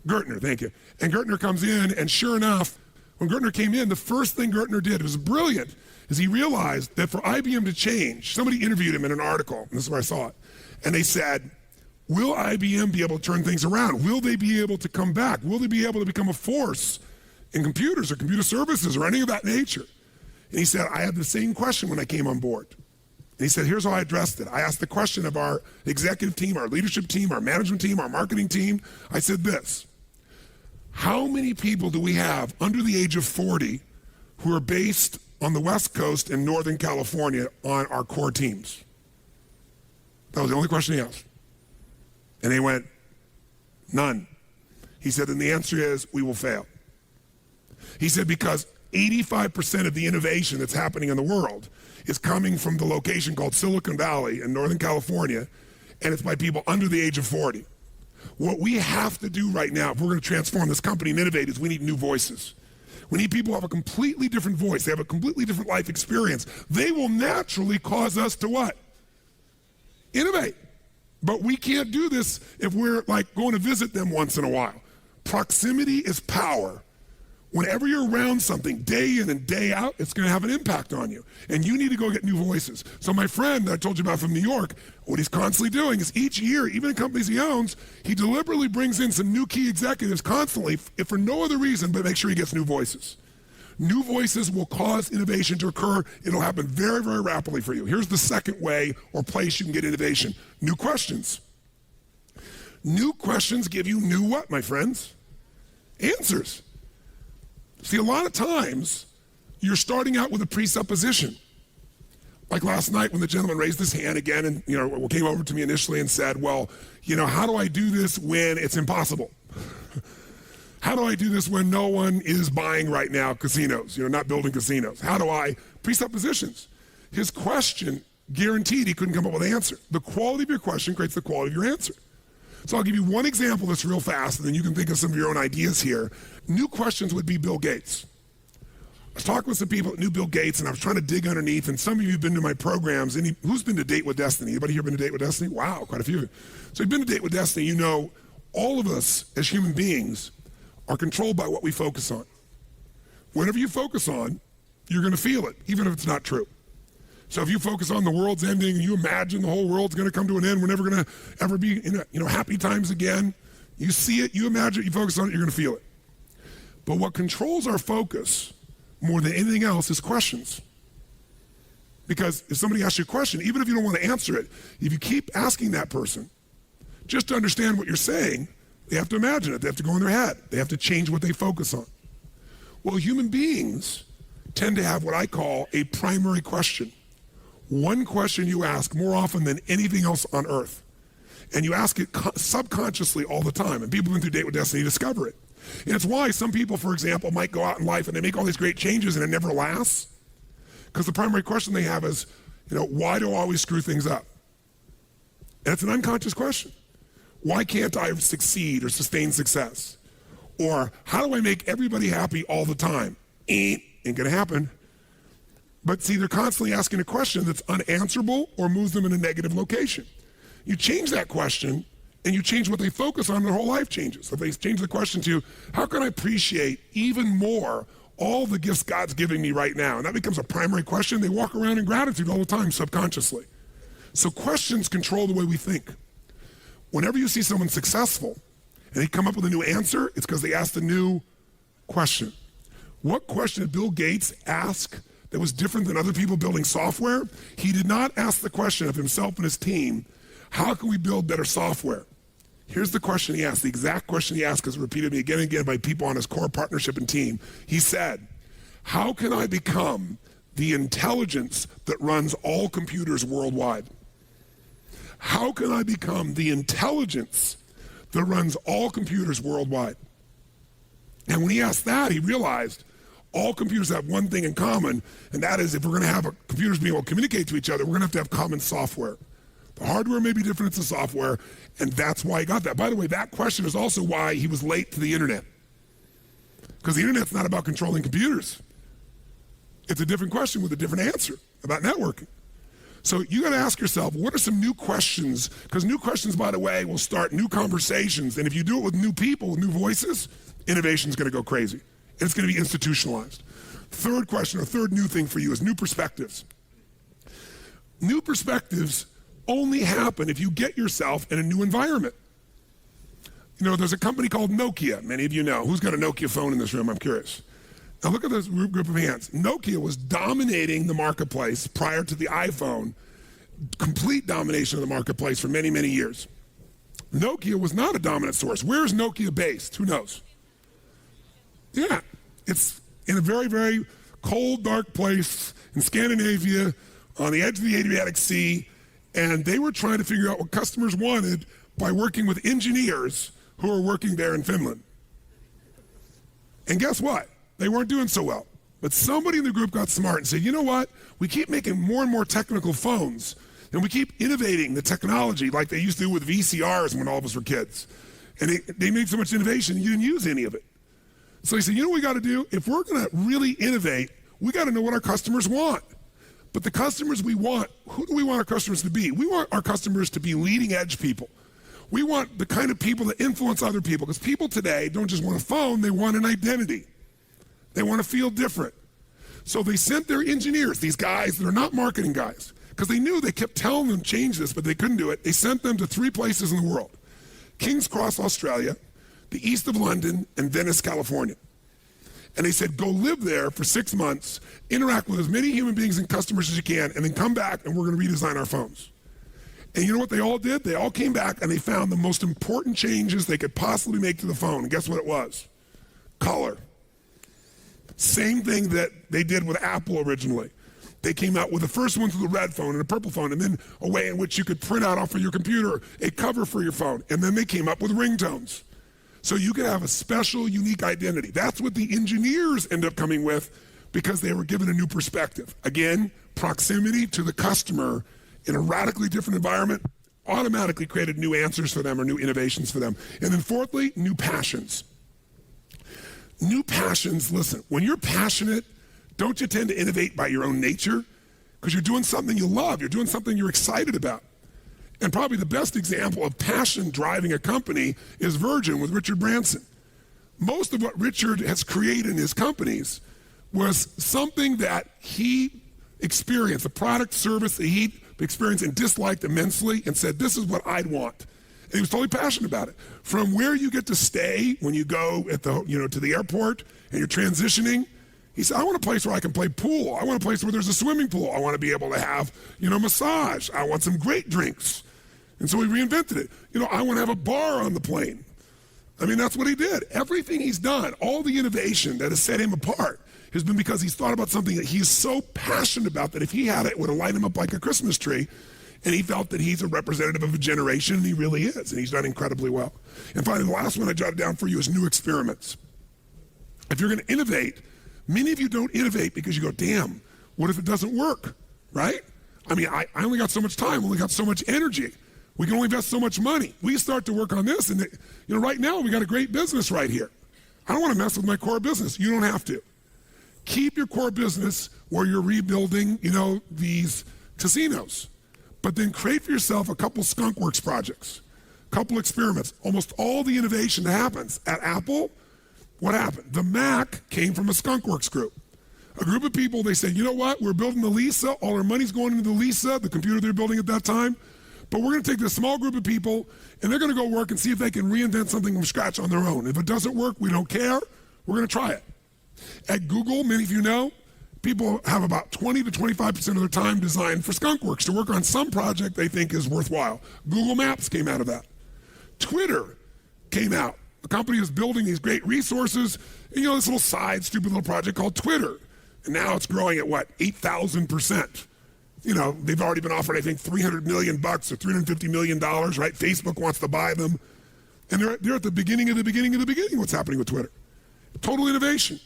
Gertner, thank you. And Gertner comes in, and sure enough, when Gertner came in, the first thing Gertner did, it was brilliant, is he realized that for IBM to change, somebody interviewed him in an article, and this is where I saw it, and they said, will IBM be able to turn things around? Will they be able to come back? Will they be able to become a force in computers or computer services or anything of that nature? And he said, I had the same question when I came on board. And he said, here's how I addressed it. I asked the question of our executive team, our leadership team, our management team, our marketing team. I said this: how many people do we have under the age of 40 who are based on the West Coast and Northern California on our core teams? That was the only question he asked. And they went, none. He said, and the answer is, we will fail. He said, because 85% of the innovation that's happening in the world is coming from the location called Silicon Valley in Northern California, and it's by people under the age of 40. What we have to do right now, if we're going to transform this company and innovate, is we need new voices. We need people who have a completely different voice. They have a completely different life experience. They will naturally cause us to what? Innovate. But we can't do this if we're like going to visit them once in a while. Proximity is power. Whenever you're around something day in and day out, it's going to have an impact on you. And you need to go get new voices. So my friend that I told you about from New York, what he's constantly doing is each year, even in companies he owns, he deliberately brings in some new key executives constantly, if for no other reason, but make sure he gets new voices. New voices will cause innovation to occur. It'll happen very, very rapidly for you. Here's the second way or place you can get innovation. New questions. New questions give you new what, my friends? Answers. See, a lot of times, you're starting out with a presupposition. Like last night when the gentleman raised his hand again and, came over to me initially and said, well, how do I do this when it's impossible? How do I do this when no one is buying right now casinos, not building casinos? How do I? Presuppositions. His question guaranteed he couldn't come up with an answer. The quality of your question creates the quality of your answer. So I'll give you one example that's real fast, and then you can think of some of your own ideas here. New questions would be Bill Gates. I was talking with some people that knew Bill Gates, and I was trying to dig underneath, and some of you have been to my programs. Who's been to Date with Destiny? Anybody here been to Date with Destiny? Wow, quite a few. So you've been to Date with Destiny. All of us as human beings are controlled by what we focus on. Whatever you focus on, you're going to feel it, even if it's not true. So if you focus on the world's ending and you imagine the whole world's going to come to an end, we're never going to ever be in happy times again, you see it, you imagine it, you focus on it, you're going to feel it. But what controls our focus more than anything else is questions. Because if somebody asks you a question, even if you don't want to answer it, if you keep asking that person, just to understand what you're saying, they have to imagine it. They have to go in their head. They have to change what they focus on. Well, human beings tend to have what I call a primary question. One question you ask more often than anything else on earth. And you ask it subconsciously all the time. And people who through Date with Destiny discover it. And it's why some people, for example, might go out in life and they make all these great changes and it never lasts. Because the primary question they have is, why do I always screw things up? And it's an unconscious question. Why can't I succeed or sustain success? Or how do I make everybody happy all the time? Ain't gonna happen. But see, they're constantly asking a question that's unanswerable or moves them in a negative location. You change that question and you change what they focus on, their whole life changes. So if they change the question to, how can I appreciate even more all the gifts God's giving me right now? And that becomes a primary question. They walk around in gratitude all the time subconsciously. So questions control the way we think. Whenever you see someone successful and they come up with a new answer, it's because they asked a new question. What question did Bill Gates ask that was different than other people building software? He did not ask the question of himself and his team, how can we build better software? Here's the question he asked, the exact question he asked, because it repeated me again and again by people on his core partnership and team. He said, how can I become the intelligence that runs all computers worldwide? How can I become the intelligence that runs all computers worldwide? And when he asked that, he realized all computers have one thing in common, and that is if we're going to have computers being able to communicate to each other, we're going to have common software. The hardware may be different, it's the software, and that's why he got that. By the way, that question is also why he was late to the internet. Because the internet's not about controlling computers. It's a different question with a different answer about networking. So you got to ask yourself, what are some new questions? Because new questions, by the way, will start new conversations. And if you do it with new people, with new voices, innovation is going to go crazy. And it's going to be institutionalized. Third question, or third new thing for you is new perspectives. New perspectives only happen if you get yourself in a new environment. There's a company called Nokia. Many of you know. Who's got a Nokia phone in this room? I'm curious. Now look at this group of hands. Nokia was dominating the marketplace prior to the iPhone, complete domination of the marketplace for many, many years. Nokia was not a dominant source. Where is Nokia based? Who knows? Yeah, it's in a very, very cold, dark place in Scandinavia on the edge of the Adriatic Sea, and they were trying to figure out what customers wanted by working with engineers who are working there in Finland. And guess what? They weren't doing so well. But somebody in the group got smart and said, you know what? We keep making more and more technical phones, and we keep innovating the technology like they used to do with VCRs when all of us were kids. And they made so much innovation, you didn't use any of it. So he said, you know what we got to do? If we're going to really innovate, we got to know what our customers want. But the customers we want, who do we want our customers to be? We want our customers to be leading edge people. We want the kind of people that influence other people, because people today don't just want a phone, they want an identity. They want to feel different. So they sent their engineers, these guys that are not marketing guys, because they knew they kept telling them change this, but they couldn't do it. They sent them to 3 places in the world: King's Cross, Australia, the east of London, and Venice, California. And they said, go live there for 6 months, interact with as many human beings and customers as you can, and then come back and we're going to redesign our phones. And you know what they all did? They all came back and they found the most important changes they could possibly make to the phone. And guess what it was? Color. Same thing that they did with Apple originally. They came out with the first ones with a red phone and a purple phone, and then a way in which you could print out off of your computer a cover for your phone. And then they came up with ringtones. So you could have a special, unique identity. That's what the engineers end up coming with because they were given a new perspective. Again, proximity to the customer in a radically different environment automatically created new answers for them or new innovations for them. And then fourthly, new passions. New passions, listen, when you're passionate, don't you tend to innovate by your own nature? Because you're doing something you love, you're doing something you're excited about. And probably the best example of passion driving a company is Virgin with Richard Branson. Most of what Richard has created in his companies was something that he experienced, a product, service that he experienced and disliked immensely, and said, this is what I'd want. And he was totally passionate about it. From where you get to stay when you go at the, to the airport and you're transitioning, he said, I want a place where I can play pool. I want a place where there's a swimming pool. I want to be able to have, massage. I want some great drinks. And so he reinvented it. I want to have a bar on the plane. I mean, that's what he did. Everything he's done, all the innovation that has set him apart has been because he's thought about something that he's so passionate about that if he had it, it would have lighted him up like a Christmas tree. And he felt that he's a representative of a generation, and he really is. And he's done incredibly well. And finally, the last one I jotted down for you is new experiments. If you're going to innovate, many of you don't innovate because you go, damn, what if it doesn't work, right? I mean, I only got so much time, only got so much energy. We can only invest so much money. We start to work on this, and right now we got a great business right here. I don't want to mess with my core business. You don't have to. Keep your core business where you're rebuilding, these casinos. But then create for yourself a couple skunkworks projects, a couple experiments. Almost all the innovation that happens at Apple, what happened? The Mac came from a skunkworks group. A group of people, they said, you know what? We're building the Lisa. All our money's going into the Lisa, the computer they're building at that time. But we're going to take this small group of people, and they're going to go work and see if they can reinvent something from scratch on their own. If it doesn't work, we don't care. We're going to try it. At Google, many of you know, people have about 20 to 25% of their time designed for skunkworks to work on some project they think is worthwhile. Google Maps came out of that. Twitter came out. The company is building these great resources, and this little stupid little project called Twitter. And now it's growing at 8,000%. They've already been offered, I think, $300 million or $350 million, right? Facebook wants to buy them. And they're at the beginning of the beginning of the beginning, what's happening with Twitter. Total innovation.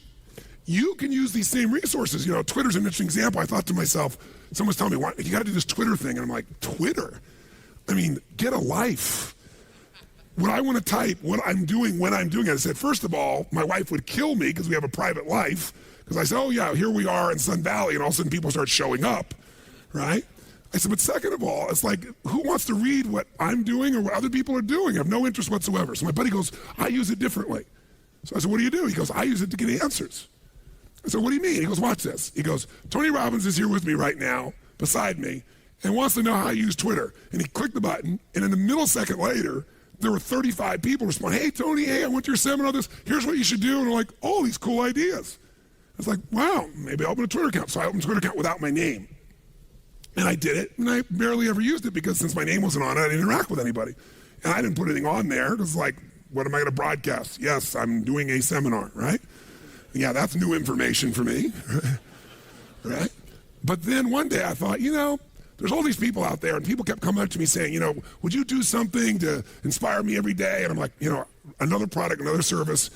You can use these same resources. Twitter's an interesting example. I thought to myself, someone's telling me, you got to do this Twitter thing. And I'm like, Twitter? I mean, get a life. When I want to type what I'm doing when I'm doing it, I said, first of all, my wife would kill me because we have a private life. Because I said, oh yeah, here we are in Sun Valley, and all of a sudden people start showing up. Right? I said, but second of all, it's like, who wants to read what I'm doing or what other people are doing? I have no interest whatsoever. So my buddy goes, I use it differently. So I said, what do you do? He goes, I use it to get answers. I said, what do you mean? He goes, watch this. He goes, Tony Robbins is here with me right now, beside me, and wants to know how I use Twitter. And he clicked the button, and in a millisecond later, there were 35 people responding, hey, Tony, hey, I went to your seminar, here's what you should do. And they're like, oh, these cool ideas. I was like, wow, maybe I'll open a Twitter account. So I opened a Twitter account without my name. And I did it, and I barely ever used it because since my name wasn't on it, I didn't interact with anybody. And I didn't put anything on there. It was like, what am I going to broadcast? Yes, I'm doing a seminar, right? Yeah, that's new information for me, right? But then one day I thought, there's all these people out there, and people kept coming up to me saying, would you do something to inspire me every day? And I'm like, another product, another service,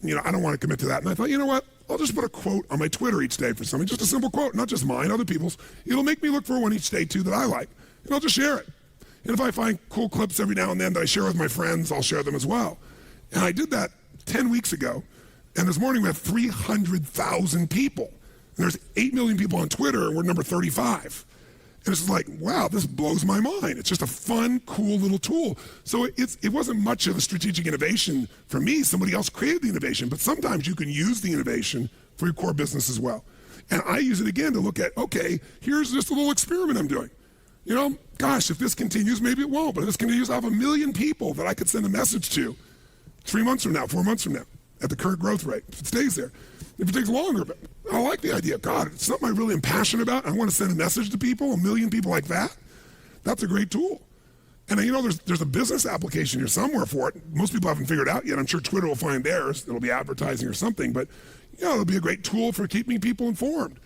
I don't want to commit to that. And I thought, you know what? I'll just put a quote on my Twitter each day for something, just a simple quote, not just mine, other people's. It'll make me look for one each day, too, that I like, and I'll just share it. And if I find cool clips every now and then that I share with my friends, I'll share them as well. And I did that 10 weeks ago, and this morning we have 300,000 people. And there's 8 million people on Twitter, and we're number 35. And it's like, wow, this blows my mind. It's just a fun, cool little tool. So it wasn't much of a strategic innovation for me. Somebody else created the innovation, but sometimes you can use the innovation for your core business as well. And I use it again to look at, okay, here's just a little experiment I'm doing. You know, gosh, if this continues, maybe it won't, but if this continues, I have 1 million people that I could send a message to 3 months from now, 4 months from now, at the current growth rate, if it stays there. If it takes longer, but I like the idea. God, it's something I really am passionate about. I want to send a message to people, 1 million people like that. That's a great tool. And you know, there's a business application here somewhere for it. Most people haven't figured it out yet. I'm sure Twitter will find theirs. It'll be advertising or something, but you know, it'll be a great tool for keeping people informed.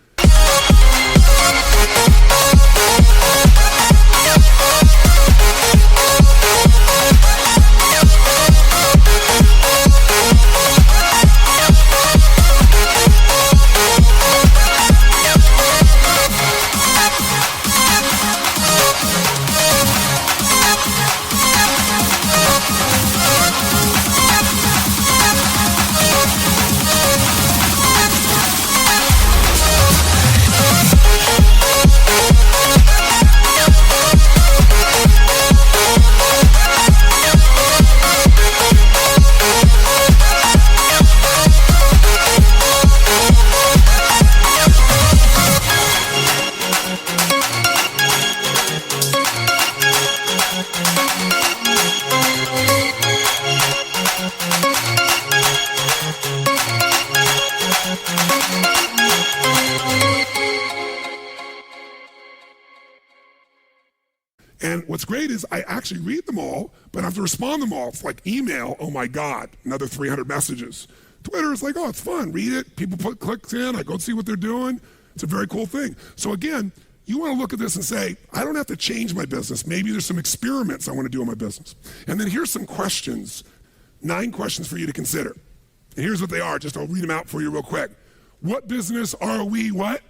And what's great is I actually read them all, but I have to respond to them all. It's like email, oh my God, another 300 messages. Twitter is like, oh, it's fun, read it. People put clicks in, I go see what they're doing. It's a very cool thing. So again, you want to look at this and say, I don't have to change my business. Maybe there's some experiments I want to do in my business. And then here's some questions, 9 questions for you to consider. And here's what they are, just I'll read them out for you real quick. What business are we what?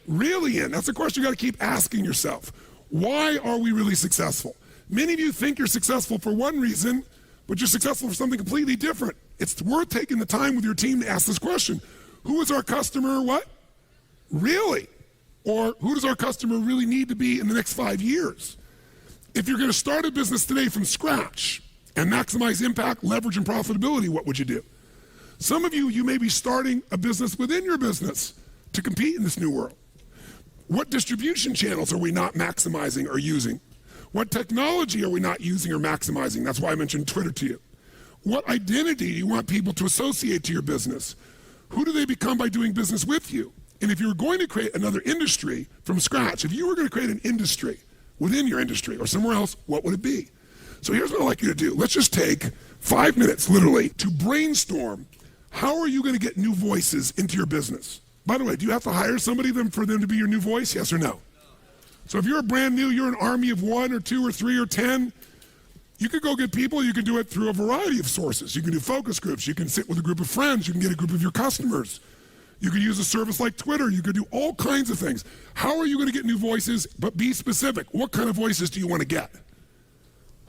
Really in? That's a question you got to keep asking yourself. Why are we really successful? Many of you think you're successful for one reason, but you're successful for something completely different. It's worth taking the time with your team to ask this question. Who is our customer what? Really? Or who does our customer really need to be in the next 5 years? If you're going to start a business today from scratch and maximize impact, leverage, and profitability, what would you do? Some of you, you may be starting a business within your business to compete in this new world. What distribution channels are we not maximizing or using? What technology are we not using or maximizing? That's why I mentioned Twitter to you. What identity do you want people to associate to your business? Who do they become by doing business with you? And if you were going to create another industry from scratch, if you were going to create an industry within your industry or somewhere else, what would it be? So here's what I'd like you to do. Let's just take 5 minutes, literally, to brainstorm. How are you going to get new voices into your business? By the way, do you have to hire somebody for them to be your new voice? Yes or no? So if you're a brand new, you're an army of 1 or 2 or 3 or 10, you could go get people. You can do it through a variety of sources. You can do focus groups. You can sit with a group of friends. You can get a group of your customers. You could use a service like Twitter. You could do all kinds of things. How are you going to get new voices? But be specific. What kind of voices do you want to get?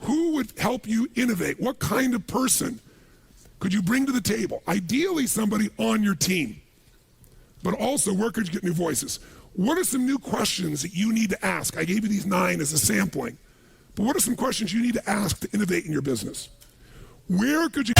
Who would help you innovate? What kind of person could you bring to the table? Ideally, somebody on your team. But also, where could you get new voices? What are some new questions that you need to ask? I gave you these 9 as a sampling. But what are some questions you need to ask to innovate in your business? Where could you...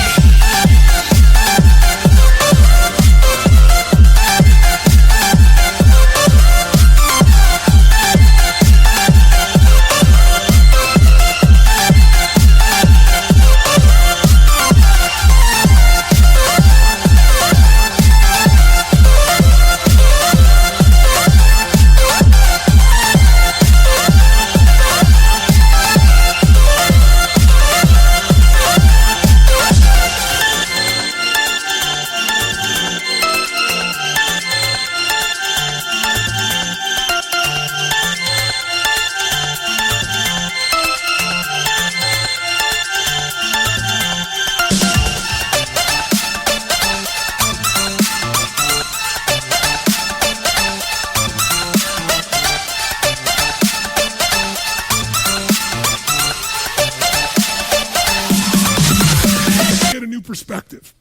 Perspective.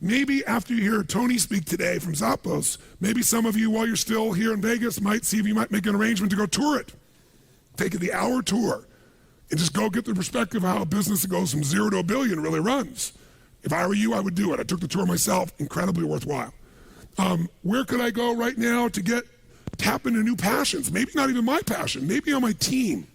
Maybe after you hear Tony speak today from Zappos, maybe some of you, while you're still here in Vegas, might see if you might make an arrangement to go tour it. Take the hour tour and just go get the perspective of how a business that goes from 0 to $1 billion really runs. If I were you, I would do it. I took the tour myself, incredibly worthwhile. Where could I go right now to tap into new passions? Maybe not even my passion, maybe on my team.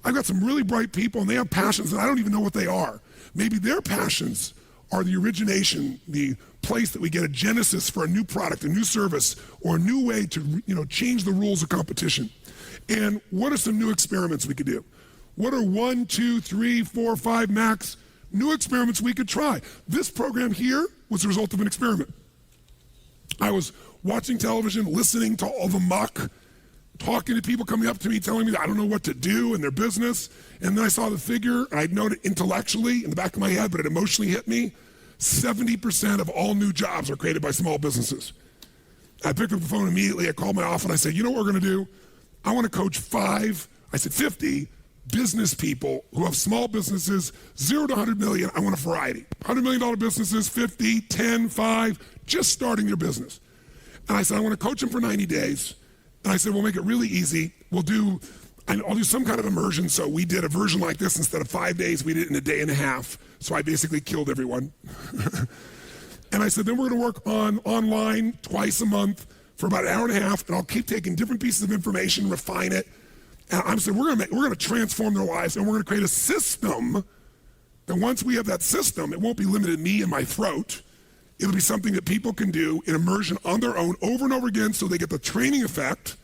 I've got some really bright people and they have passions and I don't even know what they are. Maybe their passions are the origination, the place that we get a genesis for a new product, a new service, or a new way to change the rules of competition. And what are some new experiments we could do? What are 1, 2, 3, 4, 5 max new experiments we could try? This program here was the result of an experiment. I was watching television, listening to all the muck, talking to people coming up to me, telling me that I don't know what to do in their business. And then I saw the figure, and I'd known it intellectually in the back of my head, but it emotionally hit me. 70% of all new jobs are created by small businesses. I picked up the phone immediately. I called my office and I said, you know what we're going to do? I want to coach 50 business people who have small businesses, 0 to 100 million. I want a variety. $100 million businesses, 50, 10, 5, just starting their business. And I said, I want to coach them for 90 days. And I said, we'll make it really easy. I'll do some kind of immersion. So we did a version like this. Instead of 5 days, we did it in a day and a half. So I basically killed everyone. And I said, then we're going to work online twice a month for about an hour and a half. And I'll keep taking different pieces of information, refine it. And I said, we're going to transform their lives. And we're going to create a system that once we have that system, it won't be limited to me and my throat. It'll be something that people can do in immersion on their own over and over again so they get the training effect.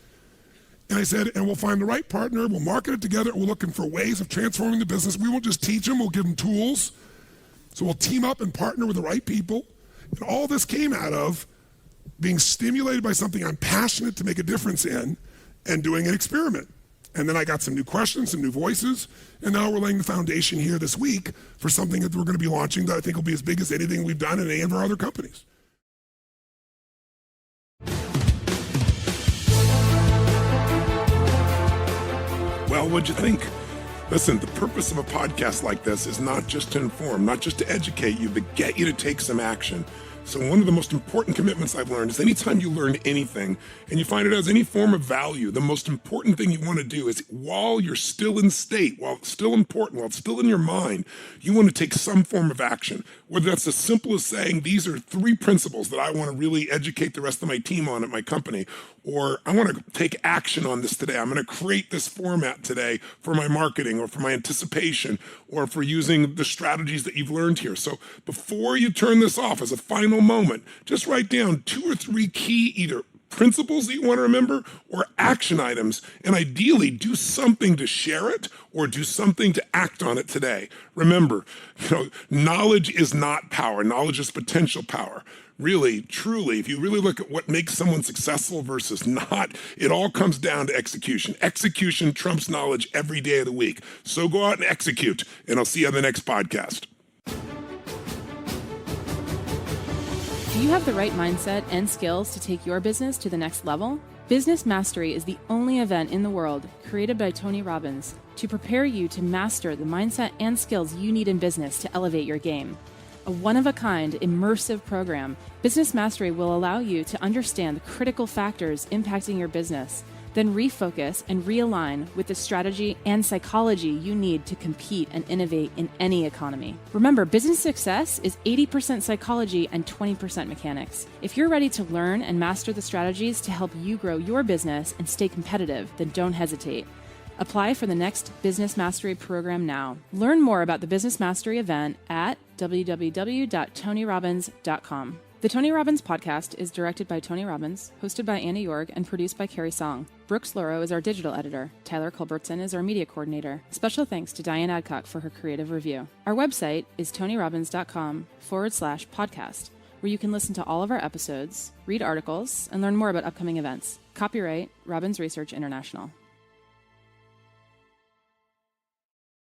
And I said, and we'll find the right partner, we'll market it together, we're looking for ways of transforming the business. We won't just teach them, we'll give them tools. So we'll team up and partner with the right people. And all this came out of being stimulated by something I'm passionate to make a difference in and doing an experiment. And then I got some new questions, some new voices, and now we're laying the foundation here this week for something that we're going to be launching that I think will be as big as anything we've done in any of our other companies. Well, what'd you think? Listen, the purpose of a podcast like this is not just to inform, not just to educate you, but get you to take some action. So one of the most important commitments I've learned is anytime you learn anything and you find it has any form of value, the most important thing you want to do is while you're still in state, while it's still important, while it's still in your mind, you want to take some form of action. Whether that's as simple as saying, these are 3 principles that I want to really educate the rest of my team on at my company, or I want to take action on this today. I'm going to create this format today for my marketing or for my anticipation or for using the strategies that you've learned here. So before you turn this off as a final moment, just write down 2 or 3 key either principles that you want to remember or action items, and ideally do something to share it or do something to act on it today. Remember, knowledge is not power. Knowledge is potential power. Really, truly, if you really look at what makes someone successful versus not, it all comes down to execution. Execution trumps knowledge every day of the week. So go out and execute, and I'll see you on the next podcast. Do you have the right mindset and skills to take your business to the next level? Business Mastery is the only event in the world created by Tony Robbins to prepare you to master the mindset and skills you need in business to elevate your game. A one-of-a-kind, immersive program, Business Mastery will allow you to understand the critical factors impacting your business, then refocus and realign with the strategy and psychology you need to compete and innovate in any economy. Remember, business success is 80% psychology and 20% mechanics. If you're ready to learn and master the strategies to help you grow your business and stay competitive, then don't hesitate. Apply for the next Business Mastery program now. Learn more about the Business Mastery event at www.tonyrobbins.com. The Tony Robbins podcast is directed by Tony Robbins, hosted by Anna Yorg, and produced by Carrie Song. Brooks Loro is our digital editor. Tyler Culbertson is our media coordinator. Special thanks to Diane Adcock for her creative review. Our website is tonyrobbins.com/podcast, where you can listen to all of our episodes, read articles, and learn more about upcoming events. Copyright Robbins Research International.